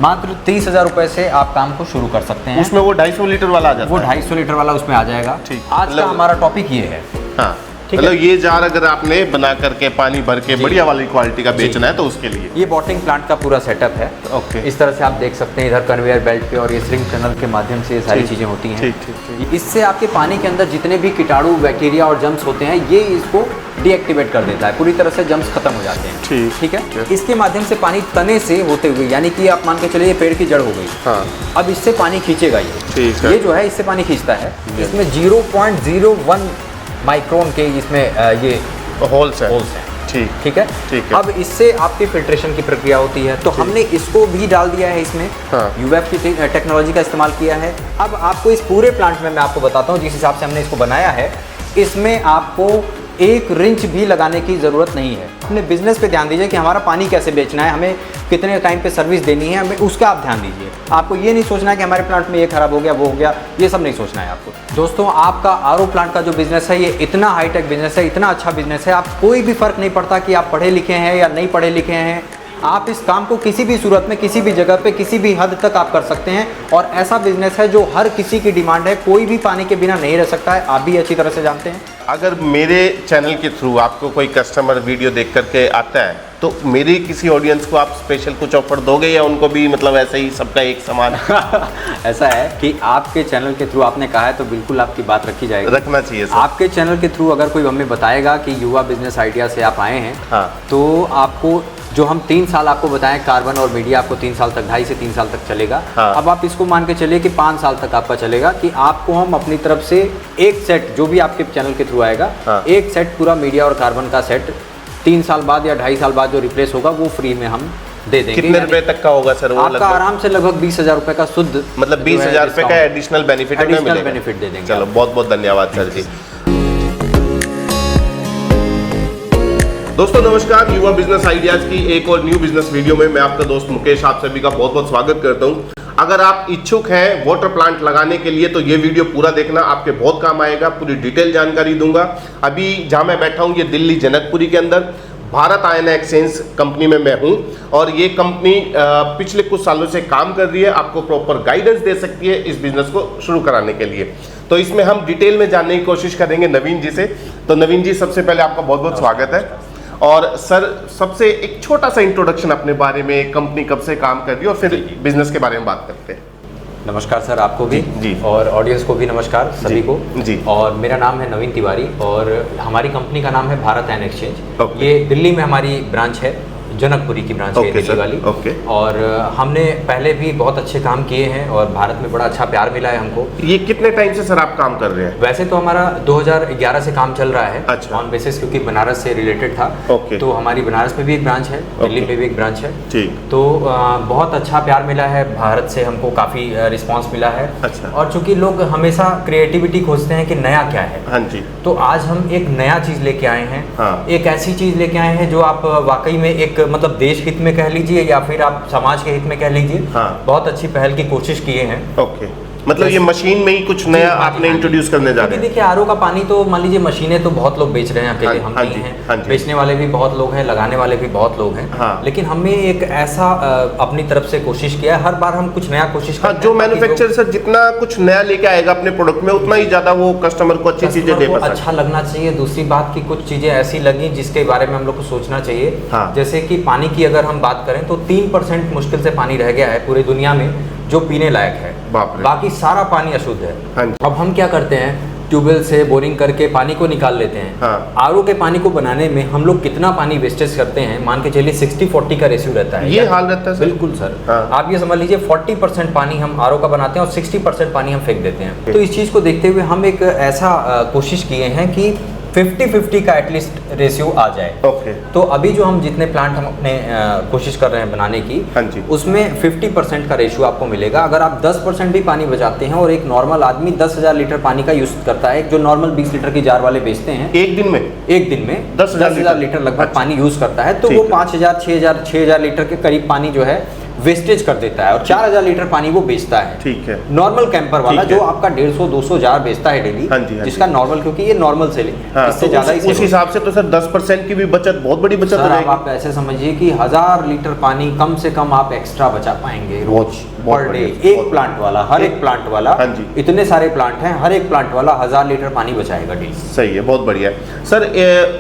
मात्र 30,000 रुपए से आप काम को शुरू कर सकते हैं। उसमें वो 250 लीटर वाला आ जाता है? वो 250 लीटर वाला उसमें आ जाएगा। ठीक। आज का हमारा टॉपिक ये है। हाँ, ठीक मतलब है। ये जार अगर आपने बना करके पानी भर के बढ़िया वाली क्वालिटी का बेचना है तो उसके लिए ये बॉटलिंग प्लांट का पूरा सेटअप है। ओके। इस तरह से आप देख सकते हैं, इधर कन्वेयर बेल्ट पे और ये श्रिंक टनल के माध्यम से ये सारी ठीक, चीज़ें होती हैं। ठीक ठीक ठीक। इससे आपके पानी के अंदर जितने भी कीटाणु, बैक्टीरिया और जम्स होते हैं, ये इसको डीएक्टिवेट कर देता है, पूरी तरह से जम्स खत्म हो जाते हैं। ठीक, ठीक है। ठीक। इसके माध्यम से पानी तने से होते हुए, यानी कि आप मान के चलिए ये पेड़ की जड़ हो गई, हाँ, अब इससे पानी खींचेगा ये। ठीक है। ये जो है इससे पानी खींचता है। इसमें 0.01 माइक्रोन के इसमें ये होल्स है। होल्स हैं। ठीक ठीक है। ठीक है। अब इससे आपकी फिल्ट्रेशन की प्रक्रिया होती है, तो हमने इसको भी डाल दिया है इसमें। हाँ। यूएफ की टेक्नोलॉजी का इस्तेमाल किया है। अब आपको इस पूरे प्लांट में मैं आपको बताता हूँ जिस हिसाब से हमने इसको बनाया है, इसमें आपको एक रिंच भी लगाने की ज़रूरत नहीं है। अपने बिजनेस पे ध्यान दीजिए कि हमारा पानी कैसे बेचना है, हमें कितने टाइम पे सर्विस देनी है, हमें उसका आप ध्यान दीजिए। आपको ये नहीं सोचना है कि हमारे प्लांट में ये खराब हो गया, वो हो गया, ये सब नहीं सोचना है आपको। दोस्तों, आपका आरओ प्लांट का जो बिजनेस है, ये इतना हाईटेक बिजनेस है, इतना अच्छा बिजनेस है, आप कोई भी फर्क नहीं पड़ता कि आप पढ़े लिखे हैं या नहीं पढ़े लिखे हैं। आप इस काम को किसी भी सूरत में, किसी भी जगह पे, किसी भी हद तक आप कर सकते हैं। और ऐसा बिजनेस है जो हर किसी की डिमांड है, कोई भी पानी के बिना नहीं रह सकता है, आप भी अच्छी तरह से जानते हैं। अगर मेरे चैनल के थ्रू आपको कोई कस्टमर वीडियो देख करके आता है तो मेरे किसी ऑडियंस को आप स्पेशल कुछ ऑफर दोगे या उनको भी मतलब ऐसे ही सबका एक समान? ऐसा है कि आपके चैनल के थ्रू आपने कहा है तो बिल्कुल आपकी बात रखी जाएगी। रखना चाहिए सर। आपके चैनल के थ्रू अगर कोई हमें बताएगा कि युवा बिजनेस आइडिया से आप आए हैं, हाँ। तो आपको जो हम 3 साल आपको बताएं, कार्बन और मीडिया आपको 3 साल तक, 2.5 से 3 साल तक चलेगा। हाँ। अब आप इसको मान के चलिए कि 5 साल तक आपका चलेगा, कि आपको हम अपनी तरफ से एक सेट, जो भी आपके चैनल के थ्रू आएगा, हाँ। एक सेट पूरा मीडिया और कार्बन का सेट 3 साल बाद या 2.5 साल बाद जो रिप्लेस होगा वो फ्री में हम दे देंगे। कितने रुपए तक का होगा सर वो? आपका आराम से लगभग 20,000 रुपए का शुद्ध, मतलब 20,000 रुपए का एडिशनल बेनिफिट हमें मिलेगा। बेनिफिट दे देंगे। चलो, बहुत बहुत धन्यवाद सर जी। दोस्तों नमस्कार, युवा बिजनेस आइडियाज की एक और न्यू बिजनेस वीडियो में मैं आपका दोस्त मुकेश आप सभी का बहुत बहुत स्वागत करता हूं। अगर आप इच्छुक हैं वाटर प्लांट लगाने के लिए तो ये वीडियो पूरा देखना, आपके बहुत काम आएगा। पूरी डिटेल जानकारी दूंगा। अभी जहां मैं बैठा हूं ये दिल्ली जनकपुरी के अंदर भारत आयन एक्सचेंज कंपनी में मैं हूं, और ये कंपनी पिछले कुछ सालों से काम कर रही है, आपको प्रॉपर गाइडेंस दे सकती है इस बिजनेस को शुरू कराने के लिए। तो इसमें हम डिटेल में जानने की कोशिश करेंगे नवीन जी से। तो नवीन जी, सबसे पहले आपका बहुत बहुत स्वागत है। और सर, सबसे एक छोटा सा इंट्रोडक्शन अपने बारे में, कंपनी कब से काम कर रही है और फिर बिजनेस के बारे में बात करते हैं। नमस्कार सर, आपको भी जी। और ऑडियंस को भी नमस्कार सभी को जी। और मेरा नाम है नवीन तिवारी और हमारी कंपनी का नाम है भारत आयन एक्सचेंज। ओके। ये दिल्ली में हमारी ब्रांच है, जनकपुरी की ब्रांच है ओके दिल्ली सर, वाली। ओके। और हमने पहले भी बहुत अच्छे काम किए हैं और भारत में बड़ा अच्छा प्यार मिला है हमको। ये कितने टाइम से सर आप काम कर रहे हैं? वैसे तो हमारा 2011 से काम चल रहा है। अच्छा। ऑन बेसिस, क्योंकि बनारस से रिलेटेड था। ओके। तो हमारी बनारस में भी एक ब्रांच है, दिल्ली में भी एक ब्रांच है। ठीक। तो बहुत अच्छा प्यार मिला है, भारत से हमको काफ़ी रिस्पांस मिला है। अच्छा। और चूंकि लोग हमेशा क्रिएटिविटी खोजते हैं कि नया क्या है, हाँ जी। तो आज हम एक नया चीज़ लेके आए हैं। हाँ। एक ऐसी चीज़ लेके आए हैं जो आप वाकई में एक मतलब देश हित में कह लीजिए या फिर आप समाज के हित में कह लीजिए। हाँ। बहुत अच्छी पहल की कोशिश किए हैं। ओके, मतलब ये मशीन में ही कुछ नया आपने इंट्रोड्यूस करने जा रहे हैं? देखिए, आरओ का पानी तो मान लीजिए मशीनें तो बहुत लोग बेच रहे हैं, अकेले हम नहीं हाँ हैं। जी। बेचने वाले भी बहुत लोग हैं, लगाने वाले भी बहुत लोग हैं। हाँ। लेकिन हमने एक ऐसा अपनी तरफ से कोशिश किया है, हर बार हम कुछ नया कोशिश हाँ, करते जो हैं ताकि मैन्युफैक्चरर सर जितना कुछ नया लेके आएगा अपने प्रोडक्ट में, उतना ही ज्यादा वो कस्टमर को अच्छी चीजें दे कस्टमर को पाता अच्छा लगना चाहिए। दूसरी बात की कुछ चीज़ें ऐसी लगी जिसके बारे में हम लोग को सोचना चाहिए। हाँ। जैसे कि पानी की अगर हम बात करें तो 3% मुश्किल से पानी रह गया है पूरी दुनिया में जो पीने लायक है। बाप रे। बाकी सारा पानी अशुद्ध है। हाँ जी। अब हम क्या करते हैं, ट्यूबवेल से बोरिंग करके पानी को निकाल लेते हैं। हाँ। आरओ के पानी को बनाने में हम लोग कितना पानी वेस्टेज करते हैं, मान के चलिए 60-40 का रेशियो रहता है। ये हाल रहता है सर? बिल्कुल सर। हाँ। आप ये समझ लीजिए 40% पानी हम आरओ का बनाते हैं और 60% पानी हम फेंक देते हैं। तो इस चीज़ को देखते हुए हम एक ऐसा कोशिश किए हैं कि 50-50 का एटलीस्ट रेशियो आ जाए। ओके। तो अभी जो हम जितने प्लांट हम अपने कोशिश कर रहे हैं बनाने की, हाँ जी। उसमें 50% का रेशियो आपको मिलेगा। अगर आप 10% भी पानी बचाते हैं, और एक नॉर्मल आदमी 10,000 लीटर पानी का यूज करता है, जो नॉर्मल 20 लीटर की जार वाले बेचते हैं, एक दिन में? एक दिन में 10,000 लीटर लगभग अच्छा। पानी यूज करता है, तो ठीक वो है। 5,000 6,000 लीटर के करीब पानी जो है वेस्टेज कर देता है और 4000 लीटर पानी वो बेचता है। ठीक है। नॉर्मल कैंपर वाला ठीक है। जो आपका 150-200 बेचता है डेली, हाँ जी, हाँ जिसका जी। नॉर्मल, क्योंकि ये नॉर्मल सेलिंग है, हाँ, इससे तो ज्यादा ही उस हिसाब से तो सर 10% की भी बचत, बहुत बड़ी बचत हो सर जाएगी। आप ऐसे समझिए कि 1000 लीटर पानी कम से कम आप एक्स्ट्रा बचा पाएंगे रोज बहुत पर डे। बढ़िया, एक बहुत प्लांट वाला, हर एक प्लांट वाला, हाँ जी। इतने सारे प्लांट हैं, हर एक प्लांट वाला 1000 लीटर पानी बचाएगा डेली। सही है, बहुत बढ़िया है सर।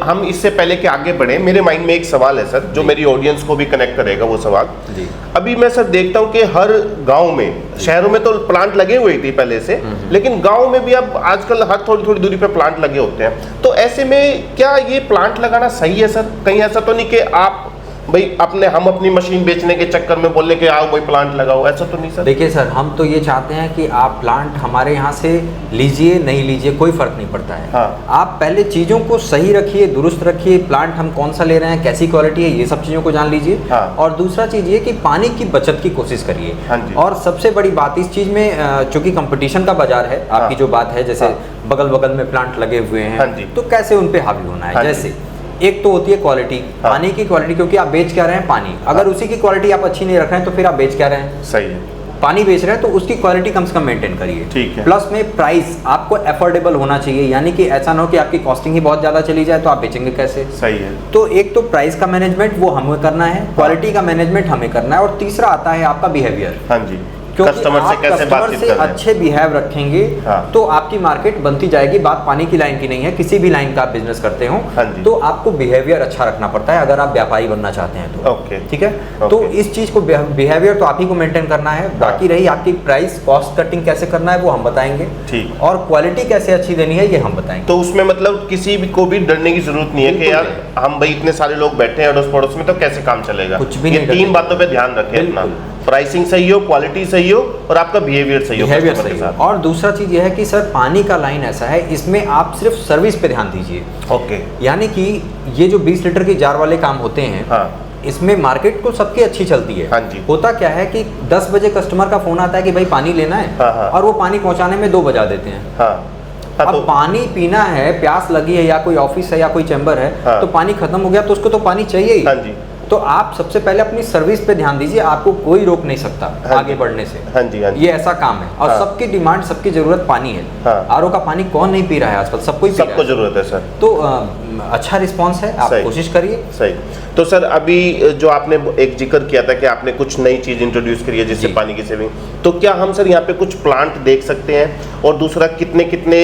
हम इससे पहले कि आगे बढ़े, मेरे माइंड में एक सवाल है सर, जो मेरी ऑडियंस को भी कनेक्ट करेगा वो सवाल। जी। अभी मैं सर देखता हूँ कि हर गांव में, शहरों में तो प्लांट लगे हुए थे पहले से, लेकिन गांव में भी अब आजकल हर थोड़ी थोड़ी दूरी पे प्लांट लगे होते हैं। तो ऐसे में क्या ये प्लांट लगाना सही है सर? कहीं ऐसा तो नहीं कि आप भाई हम अपनी मशीन बेचने के चक्कर में बोलने के आओ भाई प्लांट लगाओ, ऐसा तो नहीं सर? देखिए सर, हम तो ये चाहते हैं कि आप प्लांट हमारे यहाँ से लीजिए, नहीं लीजिए, कोई फर्क नहीं पड़ता है। हाँ। आप पहले चीज़ों को सही रखिए, दुरुस्त रखिए, प्लांट हम कौन सा ले रहे हैं, कैसी क्वालिटी है, ये सब चीज़ों को जान लीजिए। हाँ। और दूसरा चीज़ ये कि पानी की बचत की कोशिश करिए। हाँ जी। और सबसे बड़ी बात इस चीज़ में, चूंकि कंपटीशन का बाजार है, आपकी जो बात है, जैसे बगल बगल में प्लांट लगे हुए हाँ जी। हैं, तो कैसे उन पे हावी होना है। हाँ जी। जैसे एक तो होती है क्वालिटी, हाँ। पानी की क्वालिटी, क्योंकि आप बेच क्या रहे हैं पानी, अगर उसी की क्वालिटी आप अच्छी नहीं रख रहे हैं तो फिर आप बेच क्या रहे हैं? सही है। पानी बेच रहे हैं तो उसकी क्वालिटी कम से कम मेंटेन करिए। ठीक है। प्लस में प्राइस आपको अफोर्डेबल होना चाहिए, यानी कि ऐसा ना हो कि आपकी कॉस्टिंग ही बहुत ज़्यादा चली जाए तो आप बेचेंगे कैसे? सही है। तो एक तो प्राइस का मैनेजमेंट वो हमें करना है, क्वालिटी का मैनेजमेंट हमें करना है, और तीसरा आता है आपका बिहेवियर। हाँ जी। क्योंकि कस्टमर से आप कैसे कस्टमर बातचीत से कर रहे हैं? अच्छे बिहेव रखेंगे हाँ। तो आपकी मार्केट बनती जाएगी। बात पानी की लाइन की नहीं है, किसी भी लाइन का आप बिजनेस करते हो हाँ जी। तो आपको बिहेवियर अच्छा रखना पड़ता है अगर आप व्यापारी बनना चाहते हैं तो। ओके। ठीक है। ओके। तो इस चीज को, बिहेवियर तो आप ही को मेंटेन करना है। बाकी रही आपकी प्राइस, कॉस्ट कटिंग कैसे करना है वो हम बताएंगे। ठीक। और क्वालिटी कैसे अच्छी देनी है ये हम बताएंगे। तो उसमें मतलब किसी भी को भी डरने की जरूरत नहीं है कि बिल्कुल यार हम भाई इतने सारे लोग बैठे हैं अड़ोस पड़ोस में, तो कैसे काम चलेगा? कुछ भी ये नहीं 3 डरने। बातों पे ध्यान रखें अपना, बिल्कुल। प्राइसिंग सही हो, क्वालिटी सही हो, और आपका बिहेवियर सही हो बिहेवियर customer सही के है। साथ। और दूसरा चीज ये है कि सर पानी का लाइन ऐसा है, इसमें आप सिर्फ सर्विस पे ध्यान दीजिए। ओके। यानी कि ये जो 20 लीटर की जार वाले काम होते हैं, हाँ। इसमें मार्केट तो सबकी अच्छी चलती है। हाँ जी। होता क्या है कि 10 बजे कस्टमर का फोन आता है कि भाई पानी लेना है, हाँ, हाँ। और वो पानी पहुंचाने में 2 बजा देते हैं। हाँ। हाँ, अब तो पानी पीना है, प्यास लगी है, या कोई ऑफिस है या कोई चैम्बर है, हाँ। तो पानी खत्म हो गया तो उसको तो पानी चाहिए ही। हाँ जी। तो आप सबसे पहले अपनी सर्विस पे ध्यान दीजिए, आपको कोई रोक नहीं सकता हाँ आगे जी। बढ़ने से। हाँ जी, हाँ जी। ये ऐसा काम है, और हाँ। सबकी डिमांड, सबकी जरूरत पानी है। हाँ। आरओ का पानी कौन नहीं पी रहा है आजकल, सबको ही पी रहा सबको है। जरूरत है सर। तो अच्छा रिस्पॉन्स है, आप सही। कोशिश करिए। सही। तो सर अभी जो आपने एक जिक्र किया था कि आपने कुछ नई चीज इंट्रोड्यूस करी है जिससे जी। पानी की सेविंग, तो क्या हम सर यहाँ पे कुछ प्लांट देख सकते हैं? और दूसरा कितने कितने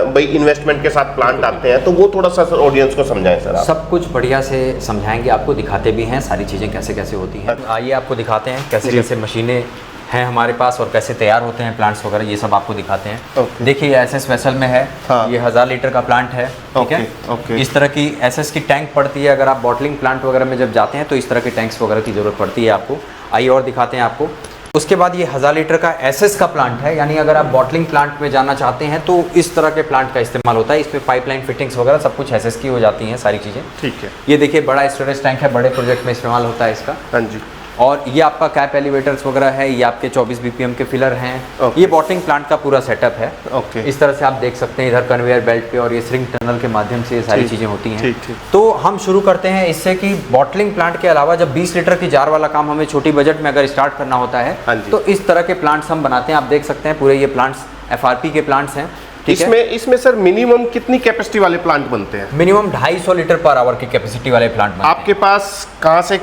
भाई इन्वेस्टमेंट के साथ प्लांट आते हैं, तो वो थोड़ा सा सर ऑडियंस को समझाएं सर आप। सब कुछ बढ़िया से समझाएंगे, आपको दिखाते भी हैं सारी चीज़ें कैसे कैसे होती हैं। आइए आपको दिखाते हैं कैसे जी। कैसे मशीनें हैं हमारे पास और कैसे तैयार होते हैं प्लांट्स वगैरह, ये सब आपको दिखाते हैं। ओके। देखिए एसएस वेसल में है। हाँ। ये 1000 लीटर का प्लांट है। ठीक है। Okay, okay. इस तरह की एसएस की टैंक पड़ती है, अगर आप बॉटलिंग प्लांट वगैरह में जब जाते हैं तो इस तरह के टैंक्स वगैरह की ज़रूरत पड़ती है आपको। आइए और दिखाते हैं आपको। उसके बाद ये 1000 लीटर का एसएस का प्लांट है, यानी अगर आप बॉटलिंग प्लांट में जाना चाहते हैं तो इस तरह के प्लांट का इस्तेमाल होता है। इसमें पाइपलाइन फिटिंग्स वगैरह सब कुछ एसएस की हो जाती हैं सारी चीज़ें। ठीक है। ये देखिए बड़ा स्टोरेज टैंक है, बड़े प्रोजेक्ट में इस्तेमाल होता है इसका। हाँ जी। और ये आपका कैप एलिवेटर्स वगैरह है, ये आपके 24 बीपीएम के फिलर हैं। ओके। ये बॉटलिंग प्लांट का पूरा सेटअप है। ओके। इस तरह से आप देख सकते हैं, इधर कन्वेयर बेल्ट पे और ये श्रिंक टनल के माध्यम से ये सारी ठीक, चीज़ें होती हैं। ठीक, ठीक। तो हम शुरू करते हैं इससे कि बॉटलिंग प्लांट के अलावा जब 20 लीटर की जार वाला काम हमें छोटी बजट में अगर स्टार्ट करना होता है, हाँ जी। तो इस तरह के प्लांट्स हम बनाते हैं। आप देख सकते हैं पूरे ये प्लांट्स एफआरपी के प्लांट्स हैं। ठीक है। इसमें सर मिनिमम कितनी कैपेसिटी वाले प्लांट बनते हैं? मिनिमम 250 लीटर पर आवर की कैपेसिटी वाले प्लांट बनते हैं। आपके पास कहाँ से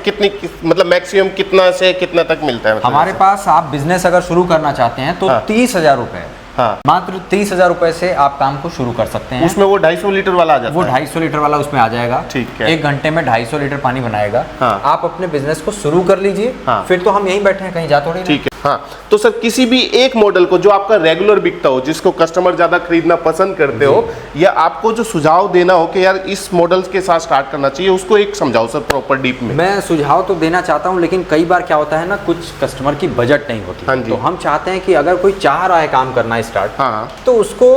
मतलब मैक्सिमम कितना से कितना तक मिलता है? मतलब हमारे पास आप बिजनेस अगर शुरू करना चाहते हैं तो हाँ। 30,000 रुपए, हाँ। मात्र 30,000 रुपए से आप काम को शुरू कर सकते हैं। उसमें वो 250 लीटर वाला आ जाता वो है? 250 लीटर वाला उसमें आ जाएगा। ठीक है। 1 घंटे में 250 लीटर पानी बनाएगा। हाँ। आप अपने बिजनेस को शुरू कर लीजिए। हाँ। फिर तो हम यहीं बैठे हैं, कहीं जा थोड़ी नहीं। ठीक है। हाँ, तो सर किसी भी एक मॉडल को जो आपका रेगुलर बिकता हो, जिसको कस्टमर ज्यादा खरीदना पसंद करते हो, या आपको जो सुझाव देना हो कि यार इस मॉडल के साथ स्टार्ट करना चाहिए, उसको एक समझाओ सर प्रॉपर डीप में। मैं सुझाव तो देना चाहता हूं, लेकिन कई बार क्या होता है ना, कुछ कस्टमर की बजट नहीं होती। हाँ जी। तो हम चाहते हैं कि अगर कोई चाह रहा है काम करना स्टार्ट, हाँ। तो उसको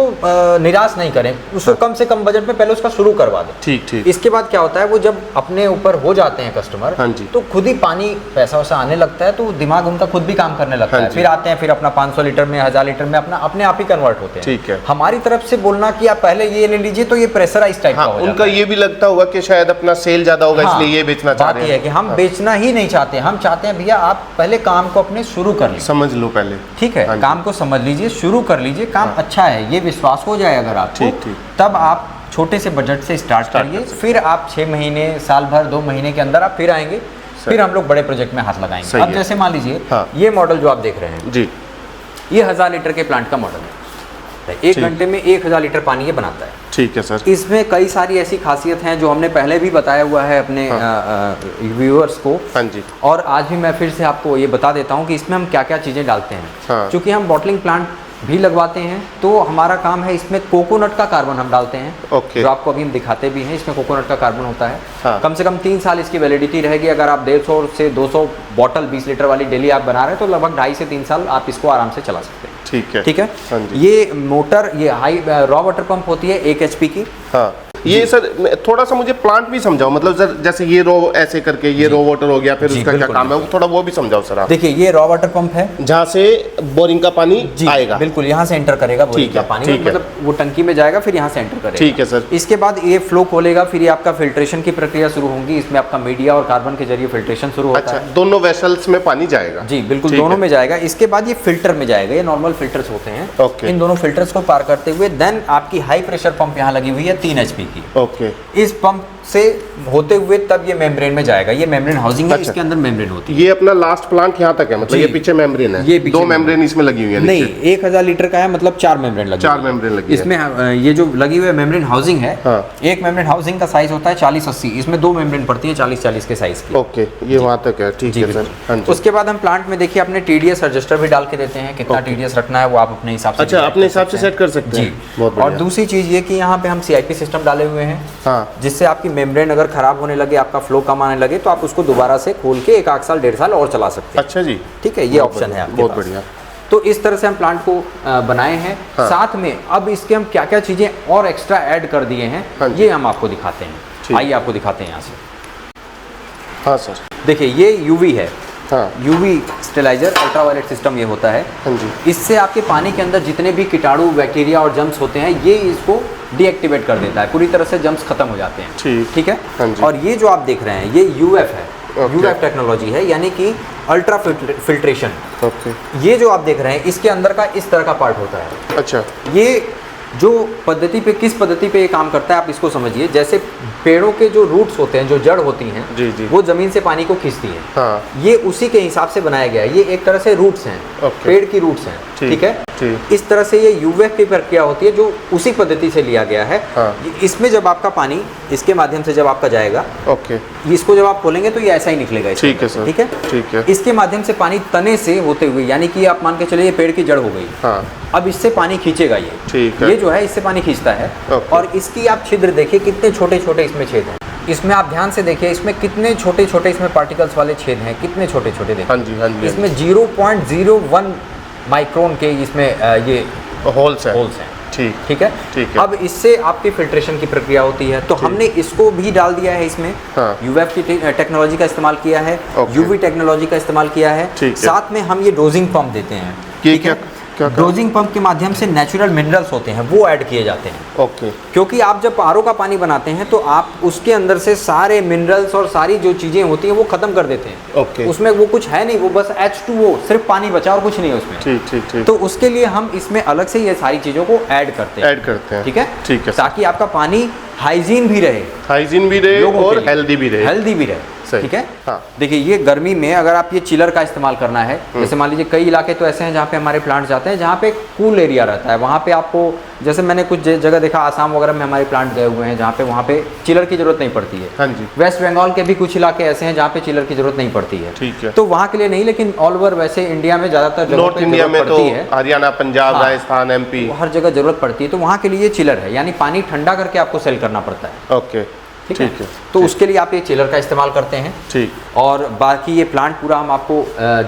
निराश नहीं करें, उसको कम से कम बजट में पहले उसका शुरू करवा दें। ठीक ठीक। इसके बाद क्या होता है, वो जब अपने ऊपर हो जाते हैं कस्टमर, हाँ जी। तो खुद ही पानी पैसा वैसा आने लगता है, तो दिमाग उनका खुद भी काम करने लगता हाँ है, जी। फिर आते हैं, फिर अपना 500 लीटर में 1000 लीटर में अपना अपने आप ही कन्वर्ट होते हैं। ठीक है। हमारी तरफ से बोलना कि आप पहले ये ले लीजिए तो ये प्रेशराइज टाइप हाँ, का हो उनका जाता है। ये भी लगता होगा कि शायद अपना सेल ज्यादा होगा हाँ, इसलिए ये बेचना चाह बात रहे ये है कि हम हाँ। बेचना ही नहीं चाहते, हम चाहते हैं भैया आप पहले काम को अपने शुरू कर लीजिए। समझ लो पहले। ठीक है, हाँ जी। काम को समझ लीजिए, शुरू कर लीजिए, काम अच्छा है, ये विश्वास हो जाए अगर आपको, ठीक, ठीक। तब आप छोटे से बजट से स्टार्ट करिए, फिर आप 6 महीने, साल भर, 2 महीने के अंदर आप फिर आएंगे, फिर हम लोग बड़े प्रोजेक्ट में हाथ लगाएंगे। सही अब है। जैसे मान लीजिए हाँ। ये मॉडल जो आप देख रहे हैं, जी, ये 1000 लीटर के प्लांट का मॉडल है। 1 ठीक। घंटे में 1000 लीटर पानी ये बनाता है। ठीक है सर। इसमें कई सारी ऐसी खासियत हैं जो हमने पहले भी बताया हुआ है अपने व्यूअर्स को, हाँ जी। और आज भी मैं फिर से आपको ये बता देता हूँ कि इसमें हम क्या क्या चीज़ें डालते हैं। हाँ। चूँकि हम बॉटलिंग प्लांट भी लगवाते हैं तो हमारा काम है, इसमें कोकोनट का कार्बन हम डालते हैं। ओके। जो आपको अभी हम दिखाते भी हैं, इसमें कोकोनट का कार्बन होता है। हाँ। कम से कम 3 साल इसकी वैलिडिटी रहेगी। अगर आप 150 से 200 बॉटल 20 लीटर वाली डेली आप बना रहे हैं तो लगभग 2.5 से 3 साल आप इसको आराम से चला सकते हैं। ठीक है। ठीक है। हाँ जी। ये मोटर, ये हाई रॉ वाटर पंप होती है 1 HP की। हाँ, ये सर थोड़ा सा मुझे प्लांट भी समझाओ, मतलब सर जैसे ये रो ऐसे करके ये रो वाटर हो गया, फिर जी, उसका क्या बिल्कुल, काम है, वो थोड़ा वो भी समझाओ सर आप। देखिए ये रॉ वाटर पंप है, जहाँ से बोरिंग का पानी जी आएगा। बिल्कुल, यहाँ से एंटर करेगा बोरिंग ठीक का है, पानी, ठीक है। मतलब वो टंकी में जाएगा, फिर यहाँ से एंटर करेगा। ठीक है सर। इसके बाद ये फ्लो खोलेगा, फिर ये आपका फिल्ट्रेशन की प्रक्रिया शुरू होगी। इसमें आपका मीडिया और कार्बन के जरिए फिल्ट्रेशन शुरू होता अच्छा, है। दोनों वेसल्स में पानी जाएगा। जी बिल्कुल, ठीक दोनों है। में जाएगा। इसके बाद ये फिल्टर में जाएगा, ये नॉर्मल फिल्टर्स होते हैं। ओके। इन दोनों फिल्टर्स को पार करते हुए देन आपकी हाई प्रेशर पंप यहाँ लगी हुई है 3 HP की। ओके। इस पंप से होते हुए तब ये मेम्ब्रेन में जाएगा। ये मेम्ब्रेन हाउसिंग है, अच्छा। इसके अंदर मेम्ब्रेन होती है। ये अपना लास्ट प्लांट यहाँ तक है, मतलब जी। ये पीछे मेम्ब्रेन है। ये पीछे दो मेम्ब्रेन इसमें लगी हुई है नहीं, नीचे। 1000 लीटर का है, मतलब 4 मेम्ब्रेन लगी 4 हुई है। मेम्ब्रेन लगी है। इसमें ये जो लगी हुई है मेम्ब्रेन हाउसिंग है, हाँ। एक मेम्ब्रेन हाउसिंग का साइज होता है 40-80, इसमें 2 मेम्ब्रेन पड़ती है 40-40 के साइज की। ओके, ये वहाँ तक है। ठीक जी है सर। बिल्कुल। हाँ जी। उसके बाद हम प्लांट में देखिए अपने TDS रजिस्टर भी डाल के देते हैं, कितना ओके। TDS रखना है वो आप अपने हिसाब से अच्छा, decide अपने कर हिसाब से सकते हैं। सेट कर सकते हैं। जी। बहुत और बढ़िया। दूसरी चीज़ ये कि यहाँ पे हम CIP सिस्टम डाले हुए हैं, हाँ। जिससे आपकी मेम्ब्रेन अगर खराब होने लगे, आपका फ्लो कम आने लगे, तो आप उसको दोबारा से खोल के 1 साल 1.5 साल और चला सकते हैं। अच्छा जी। ठीक है, ये बहुत ऑप्शन है बढ़िया, आपके बहुत पास। बढ़िया। तो इस तरह से हम प्लांट को बनाए हैं। हाँ। साथ में अब इसके हम क्या क्या चीज़ें और एक्स्ट्रा ऐड कर दिए हैं, हाँ जी। ये हम आपको दिखाते हैं। ठीक। आइए आपको दिखाते हैं यहाँ से। हाँ सर। देखिए ये UV है, हाँ। UV स्टेलाइजर अल्ट्रावायलेट सिस्टम ये होता है। हाँ जी। इससे आपके पानी के अंदर जितने भी कीटाणु, बैक्टीरिया और जम्स होते हैं, ये इसको डीएक्टिवेट कर देता है, पूरी तरह से जम्स खत्म हो जाते हैं। ठीक है। हाँ जी। और ये जो आप देख रहे हैं ये UF है, ओके। UF टेक्नोलॉजी है, यानी कि अल्ट्रा फिल्ट्रेशन। ओके। ये जो आप देख रहे हैं इसके अंदर का इस तरह का पार्ट होता है। अच्छा। ये जो पद्धति पे, किस पद्धति पे ये काम करता है आप इसको समझिए। जैसे पेड़ों के जो रूट्स होते हैं, जो जड़ होती हैं, जी, जी। वो जमीन से पानी को खींचती हैं। हाँ। ये उसी के हिसाब से बनाया गया है। ये एक तरह से रूट्स हैं, ओके। पेड़ की रूट्स हैं। ठीक है। ठीक। इस तरह से ये UF की प्रक्रिया होती है जो उसी पद्धति से लिया गया है। हाँ। इसमें जब आपका पानी इसके माध्यम से जब आपका जाएगा, ओके। इसको जब आप खोलेंगे तो ये ऐसा ही निकलेगा इसके ठीक है अंदर। सर। ठीक है। ठीक है। इसके माध्यम से पानी तने से होते हुए, यानी कि आप मान के चलिए ये पेड़ की जड़ हो गई, हाँ। अब इससे पानी खींचेगा ये। ठीक है। ये जो है इससे पानी खींचता है। ओके। और इसकी आप छिद्र देखिए कितने छोटे छोटे इसमें छेद हैं। इसमें आप ध्यान से देखिए, इसमें कितने छोटे छोटे इसमें पार्टिकल्स वाले छेद हैं, कितने छोटे छोटे देखिए। हाँ जी, हाँ जी। इसमें 0.01 माइक्रोन के इसमें ये होल्स है। होल्स हैं। ठीक। ठीक है। ठीक है। अब इससे आपकी फिल्ट्रेशन की प्रक्रिया होती है, तो हमने इसको भी डाल दिया है इसमें। हाँ। UF की टेक्नोलॉजी का इस्तेमाल किया है, ओके। UV टेक्नोलॉजी का इस्तेमाल किया है। ठीक है। साथ में हम ये डोजिंग पंप देते हैं। ये ठीक है? क्या डोजिंग पंप के माध्यम से नेचुरल मिनरल्स होते हैं, वो ऐड किए जाते हैं। ओके। क्योंकि आप जब RO का पानी बनाते हैं तो आप उसके अंदर से सारे मिनरल्स और सारी जो चीज़ें होती हैं वो ख़त्म कर देते हैं। ओके। उसमें वो कुछ है नहीं, वो बस H2O, सिर्फ पानी बचा और कुछ नहीं है उसमें। ठीक ठीक ठीक। तो उसके लिए हम इसमें अलग से ये सारी चीज़ों को ऐड करते हैं। ऐड करते हैं। ठीक है। ठीक है। ताकि आपका पानी हाइजीन भी रहे, हाइजीन भी रहे लोगों के और लिए। हेल्दी भी रहे। हेल्दी भी रहे। सही। ठीक है। हाँ। देखिए ये गर्मी में अगर आप ये चिलर का इस्तेमाल करना है, जैसे मान लीजिए कई इलाके तो ऐसे हैं जहाँ पे हमारे प्लांट जाते हैं जहाँ पे कूल एरिया रहता है, वहाँ पे आपको, जैसे मैंने कुछ जगह देखा आसाम वगैरह में हमारे प्लांट गए हुए हैं जहाँ पे वहाँ पे चिलर की जरूरत नहीं पड़ती है। हाँ जी। वेस्ट बंगाल के भी कुछ इलाके ऐसे हैं जहाँ पे चिलर की जरूरत नहीं पड़ती है। ठीक है। तो वहाँ के लिए नहीं, लेकिन ऑल ओवर वैसे इंडिया में ज़्यादातर जगहों नॉर्थ पे इंडिया जरूरत में तो पड़ती है। हरियाणा, पंजाब, हाँ। राजस्थान, MP। हर जगह जरूरत पड़ती है, तो वहाँ के लिए चिलर है, यानी पानी ठंडा करके आपको सेल करना पड़ता है। ओके। ठीक है। तो उसके लिए आप ये चिलर का इस्तेमाल करते हैं। ठीक। और बाकी ये प्लांट पूरा हम आपको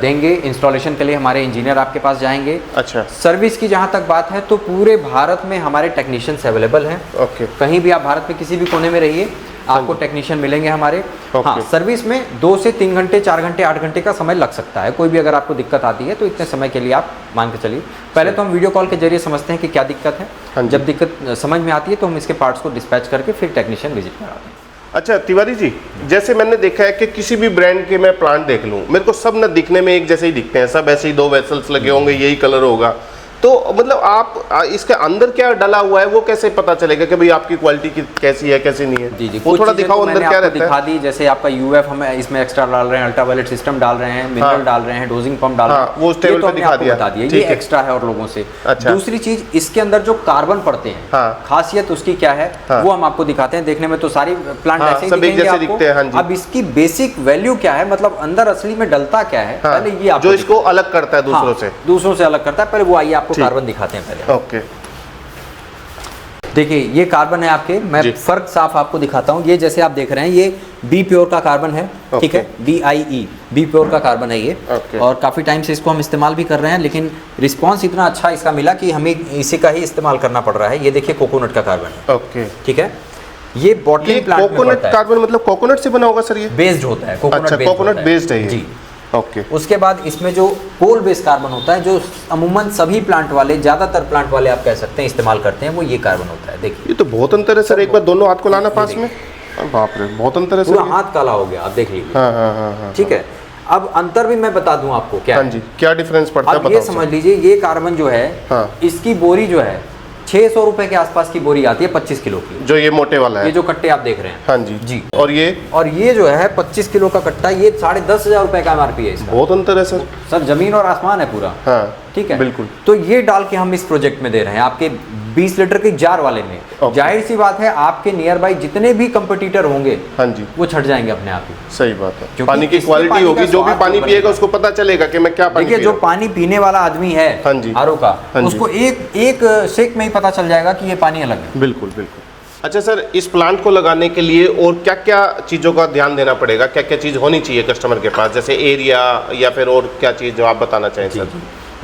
देंगे इंस्टॉलेशन के लिए, हमारे इंजीनियर आपके पास जाएंगे। अच्छा। सर्विस की जहाँ तक बात है तो पूरे भारत में हमारे टेक्नीशियंस अवेलेबल हैं। ओके। कहीं भी आप भारत में किसी भी कोने में रहिए, आपको टेक्नीशियन मिलेंगे हमारे। ओके। हाँ, सर्विस में 2 से 3 घंटे, 4 घंटे, 8 घंटे का समय लग सकता है। कोई भी अगर आपको दिक्कत आती है तो इतने समय के लिए आप मान के चलिए। पहले तो हम वीडियो कॉल के जरिए समझते हैं कि क्या दिक्कत हाँ है। जी। जब दिक्कत समझ में आती है तो हम इसके पार्ट्स को डिस्पैच करके फिर टेक्नीशियन विजिट कराते हैं। अच्छा तिवारी जी, जैसे मैंने देखा है कि किसी भी ब्रांड के मैं प्लांट देख लूं, मेरे को सब ना दिखने में एक जैसे ही दिखते हैं, सब ऐसे ही 2 वेसल्स लगे होंगे, यही कलर होगा। तो मतलब आप इसके अंदर क्या डला हुआ है वो कैसे पता चलेगा कि भाई आपकी क्वालिटी कैसी है कैसी नहीं है? जी जी, वो कुछ थोड़ा चीज़ें दिखाओ तो अंदर मैंने क्या आपको रहता दिखा है। दी, जैसे आपका यूएफ हम इसमें एक्स्ट्रा डाल रहे हैं, अल्ट्रावायलेट सिस्टम डाल रहे हैं, मिनरल हाँ। डाल रहे हैं, डोजिंग पंप डाल रहे हाँ, हैं, वो उस टेबल ये तो पे हमने दिखा आपको दिया। बता दिया, ठीक ये है। एक्स्ट्रा है और लोगों से। अच्छा। दूसरी चीज, इसके अंदर जो कार्बन पड़ते हैं, हाँ। खासियत उसकी क्या है हाँ। वो हम आपको दिखाते हैं। देखने में तो सारी प्लांट हाँ, ऐसे ही सब एक दिखेंगे जैसे आपको। दिखते हैं, हाँ जी। अब इसकी बेसिक वैल्यू क्या है, मतलब अंदर असली में डलता क्या है, हाँ, पहले ये आपको जो इसको अलग करता है दूसरों से। दूसरों से अलग करता है, पहले वो आइए आपको ठीक। कार्बन दिखाते हैं पहले। ओके। देखिए ये कार्बन है आपके, मैं जी। फर्क साफ आपको दिखाता हूँ। ये जैसे आप देख रहे हैं, ये बी प्योर का कार्बन है, ठीक है, BIE, बी प्योर का कार्बन है ये। ओके। और काफ़ी टाइम से इसको हम इस्तेमाल भी कर रहे हैं, लेकिन रिस्पांस इतना अच्छा इसका मिला कि हमें इसी का ही इस्तेमाल करना पड़ रहा है। ये देखिए कोकोनट का कार्बन है, ओके। ठीक है, ये बॉटलिंग प्लांट में कोकोनट पड़ता है, कार्बन मतलब कोकोनट से बना होगा सर ये? बेस्ड होता है, कोकोनट अच्छा, based कोकोनट होता है। बेस्ड है ये। जी। ओके। उसके बाद इसमें जो कोल बेस्ड कार्बन होता है, जो अमूमन सभी प्लांट वाले, ज़्यादातर प्लांट वाले आप कह सकते हैं इस्तेमाल करते हैं, वो ये कार्बन होता है। देखिए ये तो बहुत अंतर है सर, एक बार दोनों हाथ को लाना पास में। अरे बाप रे, बहुत अंतर है सर पूरा ये। हाथ काला हो गया, आप देख लीजिए। हाँ हाँ हाँ हाँ। ठीक है, अब अंतर भी मैं बता दूं आपको क्या हाँ है। जी, क्या डिफरेंस पड़ता है अब ये बताओ समझ सर। लीजिए, ये कार्बन जो है, हाँ। इसकी बोरी जो है 600 रुपए के आसपास की बोरी आती है, 25 किलो की। जो ये मोटे वाला है। ये जो कट्टे आप देख रहे हैं, हाँ जी जी। और ये जो है 25 किलो का कट्टा, ये 10,500 रुपए का MRP है इसका। बहुत अंतर है सर। सर जमीन और आसमान है पूरा। हाँ ठीक है, बिल्कुल। तो ये डाल के हम इस प्रोजेक्ट में दे रहे हैं आपके 20 लीटर के जार वाले में। ओके। जाहिर सी बात है, आपके नियर बाई जितने भी कंपटीटर होंगे हाँ जी, वो छट जाएंगे अपने आप ही। सही बात है। क्योंकि पानी की इसके क्वालिटी पानी का होगी, जो भी स्वाद पानी तो पिएगा बनेगा। उसको पता चलेगा कि मैं क्या पानी देखिए, पी जो रहा हूँ। पानी पीने वाला आदमी है हाँ जी। आरओ का, हाँ जी। उसको एक शेक में ही पता चल जाएगा कि ये पानी अलग है। बिल्कुल बिल्कुल। अच्छा सर, इस प्लांट को लगाने के लिए और क्या क्या चीज़ों का ध्यान देना पड़ेगा, क्या क्या चीज़ होनी चाहिए कस्टमर के पास, जैसे एरिया या फिर और क्या चीज़ जो आप बताना चाहें सर?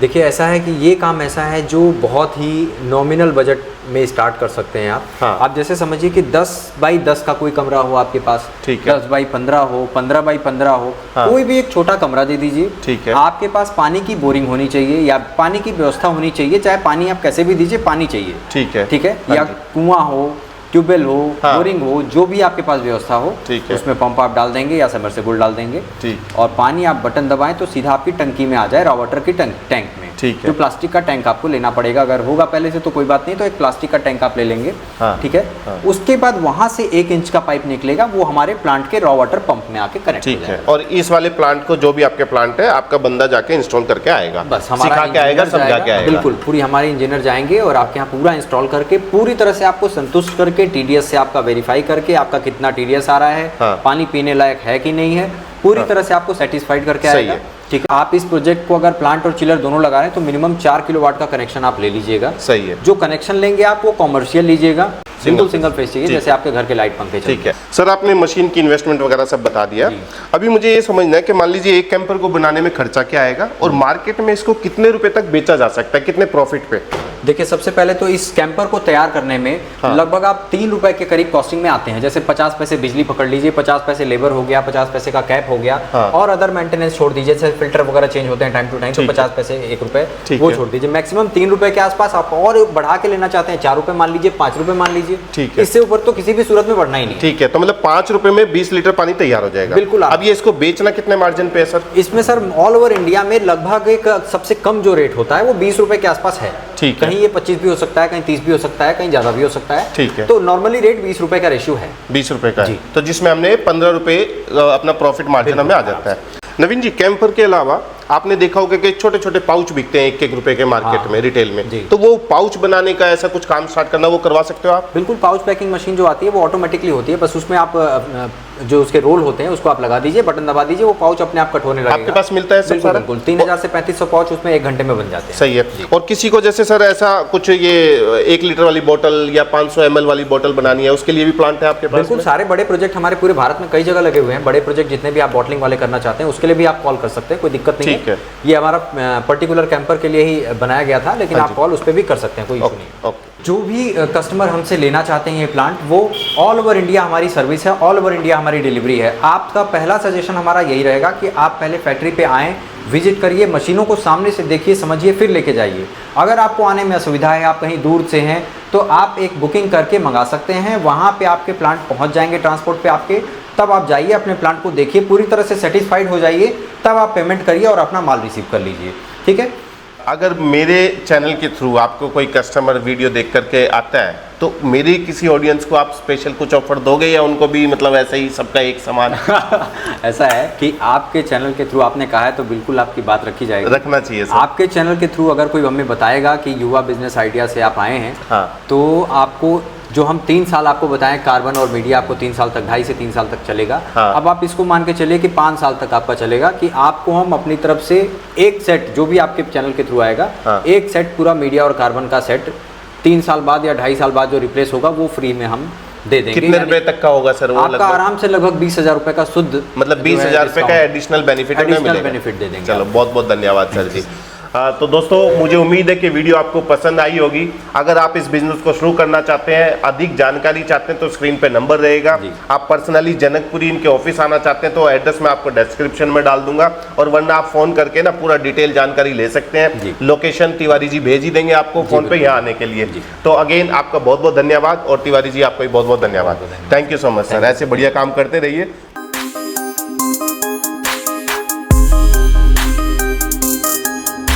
देखिए ऐसा है कि ये काम ऐसा है जो बहुत ही नॉमिनल बजट में स्टार्ट कर सकते हैं आप। हाँ। आप जैसे समझिए कि 10 बाई 10 का कोई कमरा हो आपके पास, ठीक है। 10 बाई 15 हो, 15 बाई 15 हो, हाँ। कोई भी एक छोटा कमरा दे दीजिए। ठीक है। आपके पास पानी की बोरिंग होनी चाहिए या पानी की व्यवस्था होनी चाहिए, चाहे पानी आप कैसे भी दीजिए, पानी चाहिए। ठीक है। ठीक है, हाँ या जी। कुआं हो, ट्यूबवेल हो, हाँ। बोरिंग हो, जो भी आपके पास व्यवस्था हो, ठीक है। उसमें पंप आप डाल देंगे या सबमर्सिबल डाल देंगे। ठीक। और पानी आप बटन दबाएं तो सीधा आपकी टंकी में आ जाए, रॉ वाटर की टैंक में। ठीक है। जो प्लास्टिक का टैंक आपको लेना पड़ेगा, अगर होगा पहले से तो कोई बात नहीं, तो एक प्लास्टिक का टैंक आप ले लेंगे। हाँ। ठीक है। हाँ। उसके बाद वहां से 1 इंच का पाइप निकलेगा, वो हमारे प्लांट के रॉ वाटर पंप में आके कनेक्ट हो ठीक है। जाएगा। और इस वाले प्लांट को, जो भी आपके प्लांट है, आपका बंदा जाके इंस्टॉल करके आएगा, बस हमारा सिखा के आएगा, इंजीनियर समझा के जाएगा। आएगा। बिल्कुल, पूरी हमारे इंजीनियर जाएंगे और आपके यहाँ पूरा इंस्टॉल करके पूरी तरह से आपको संतुष्ट करके, TDS से आपका वेरीफाई करके, आपका कितना TDS आ रहा है, हाँ। पानी पीने लायक है कि नहीं है, पूरी तरह से आपको सेटिस्फाइड करके सही आएगा। है। ठीक है। आप इस प्रोजेक्ट को अगर प्लांट और चिलर दोनों लगा रहे हैं तो मिनिमम 4 किलोवाट का कनेक्शन आप ले लीजिएगा। सही है। जो कनेक्शन लेंगे आप वो कॉमर्शियल लीजिएगा, सिंगल फेस चाहिए, ठीक जैसे आपके घर के लाइट पंखे चलते हैं। ठीक है सर, आपने मशीन की इन्वेस्टमेंट वगैरह सब बता दिया। जी। अभी मुझे ये समझना है कि मान लीजिए एक कैंपर को बनाने में खर्चा क्या आएगा और मार्केट में इसको कितने रुपए तक बेचा जा सकता है, कितने प्रॉफिट पे? देखिए, सबसे पहले तो इस कैंपर को तैयार करने में हाँ। लगभग आप 3 रुपए के करीब कॉस्टिंग में आते हैं। जैसे 50 पैसे बिजली पकड़ लीजिए, 50 पैसे लेबर हो गया, 50 पैसे का कैप हो गया, हाँ। और अदर मेंटेनेंस छोड़ दीजिए, जैसे फिल्टर वगैरह चेंज होते हैं टाइम टू टाइम, तो ठीक है। 50 पैसे 1 रुपए ठीक वो है। छोड़ दीजिए। मैक्सिमम 3 रुपए के आसपास। आप और बढ़ा के लेना चाहते हैं 4 रुपए मान लीजिए, 5 रुपए मान लीजिए, ठीक है। इससे ऊपर तो किसी भी सूरत में बढ़ना ही नहीं। ठीक है, तो मतलब 5 रुपए में 20 लीटर पानी तैयार हो जाएगा। बिल्कुल। अब ये इसको बेचना कितने मार्जिन पे है सर? इसमें सर ऑल ओवर इंडिया में लगभग एक सबसे कम जो रेट होता है वो 20 रुपए के आसपास है। ठीक है। कहीं ये 25 भी हो सकता है, कहीं 30 भी हो सकता है, कहीं ज़्यादा भी हो सकता है। ठीक है। तो नॉर्मली रेट 20 रुपए का रेशियो है। 20 रुपए का है। जी। तो जिसमें हमने 15 रुपए अपना प्रॉफिट मार्जिन हमें आ जाता है। नवीन जी, कैंपर के अलावा आपने देखा होगा कि छोटे छोटे पाउच बिकते हैं 1-1 रुपए के मार्केट हाँ। में, रिटेल में। जी। तो वो पाउच बनाने का ऐसा कुछ काम स्टार्ट करना, वो करवा सकते हो आप? बिल्कुल। पाउच पैकिंग मशीन जो आती है वो ऑटोमेटिकली होती है, बस उसमें आप जो उसके रोल होते हैं उसको आप लगा दीजिए, बटन दबा दीजिए, वो पाउच अपने आप कट होने लगेगा। आपके पास मिलता है सब बिल्कुल सारा? बिल्कुल। 3000 से 3500 पाउच उसमें 1 घंटे में बन जाते हैं। सही है। और किसी को जैसे सर ऐसा कुछ ये 1 लीटर वाली बोतल या 500 ml वाली बोतल बनानी है, उसके लिए भी प्लांट है आपके पास? बिल्कुल। सारे बड़े प्रोजेक्ट हमारे पूरे भारत में कई जगह लगे हुए हैं। बड़े प्रोजेक्ट जितने भी आप बॉटलिंग वाले करना चाहते हैं उसके लिए भी आप कॉल कर सकते हैं, कोई दिक्कत नहीं ठीक है। ये हमारा पर्टिकुलर कैंपर के लिए ही बनाया गया था, लेकिन हाँ आप जी। कॉल उस पर भी कर सकते हैं, कोई इशू नहीं। ओके। जो भी कस्टमर हमसे लेना चाहते हैं ये प्लांट, वो ऑल ओवर इंडिया हमारी सर्विस है, ऑल ओवर इंडिया हमारी डिलीवरी है। आपका पहला सजेशन हमारा यही रहेगा कि आप पहले फैक्ट्री पे आएँ, विजिट करिए, मशीनों को सामने से देखिए, समझिए, फिर लेके जाइए। अगर आपको आने में असुविधा है, आप कहीं दूर से हैं, तो आप एक बुकिंग करके मंगा सकते हैं। वहाँ पे आपके प्लांट पहुँच जाएंगे ट्रांसपोर्ट पे आपके, तब आप जाइए, अपने प्लांट को देखिए, पूरी तरह से सेटिस्फाइड हो जाइए, तब आप पेमेंट करिए और अपना माल रिसीव कर लीजिए। ठीक है। अगर मेरे चैनल के थ्रू आपको कोई कस्टमर वीडियो देख करके आता है तो मेरे किसी ऑडियंस को आप स्पेशल कुछ ऑफर दोगे या उनको भी मतलब ऐसे ही सबका एक समान? ऐसा है कि आपके चैनल के थ्रू आपने कहा है तो बिल्कुल आपकी बात रखी जाएगी, रखना चाहिए सर। आपके चैनल के थ्रू अगर कोई हमें बताएगा कि युवा बिजनेस आइडिया से आप आए हैं, हाँ। तो आपको जो हम 3 साल आपको बताएं, कार्बन और मीडिया आपको 3 साल तक, 2.5 से 3 साल तक चलेगा। हाँ। अब आप इसको मान के चलिए कि 5 साल तक आपका चलेगा, कि आपको हम अपनी तरफ से एक सेट जो भी आपके चैनल के थ्रू आएगा, हाँ। एक सेट पूरा मीडिया और कार्बन का सेट 3 साल बाद या 2.5 साल बाद जो रिप्लेस होगा वो फ्री में हम दे देंगे। कितने रुपए तक का होगा सर वो? आपका आराम से लगभग 20,000 रुपए का शुद्ध, मतलब 20,000 रुपए का एडिशनल बेनिफिट बेनिफिट दे देंगे। चलो बहुत बहुत धन्यवाद सर जी। तो दोस्तों मुझे उम्मीद है कि वीडियो आपको पसंद आई होगी। अगर आप इस बिजनेस को शुरू करना चाहते हैं, अधिक जानकारी चाहते हैं तो स्क्रीन पे नंबर रहेगा। आप पर्सनली जनकपुरी इनके ऑफिस आना चाहते हैं तो एड्रेस मैं आपको डिस्क्रिप्शन में डाल दूंगा, और वरना आप फोन करके ना पूरा डिटेल जानकारी ले सकते हैं। लोकेशन तिवारी जी भेज ही देंगे आपको फोन पे यहाँ आने के लिए। तो अगेन आपका बहुत बहुत धन्यवाद, और तिवारी जी आपको भी बहुत बहुत धन्यवाद। Thank you so much sir, ऐसे बढ़िया काम करते रहिए।